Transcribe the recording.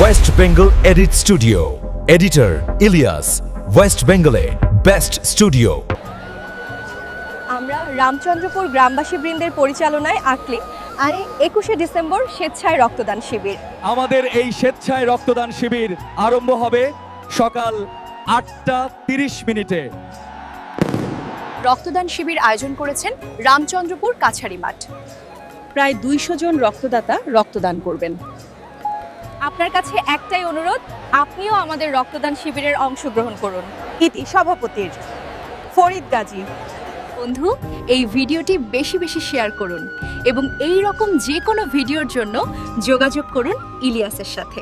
West Bengal edit studio, editor Ilias. West বেঙ্গলে best studio. আমরা রামচন্দ্রপুর গ্রামবাসী বৃন্দের পরিচালনায় আকলি আর 21শে ডিসেম্বর স্বেচ্ছায় রক্তদান শিবির। আমাদের এই স্বেচ্ছায় রক্তদান শিবির আরম্ভ হবে সকাল 8:30 রক্তদান শিবির আয়োজন করেছেন রামচন্দ্রপুর কাছারি মাঠ। প্রায় 200 জন রক্তদাতা রক্তদান করবেন। আপনার কাছে একটাই অনুরোধ, আপনিও আমাদের রক্তদান শিবিরের অংশগ্রহণ করুন। ইতি সভাপতির ফরিদ গাজী। বন্ধু, এই ভিডিওটি বেশি বেশি শেয়ার করুন এবং এই রকম যে কোনো ভিডিওর জন্য যোগাযোগ করুন ইলিয়াসের সাথে।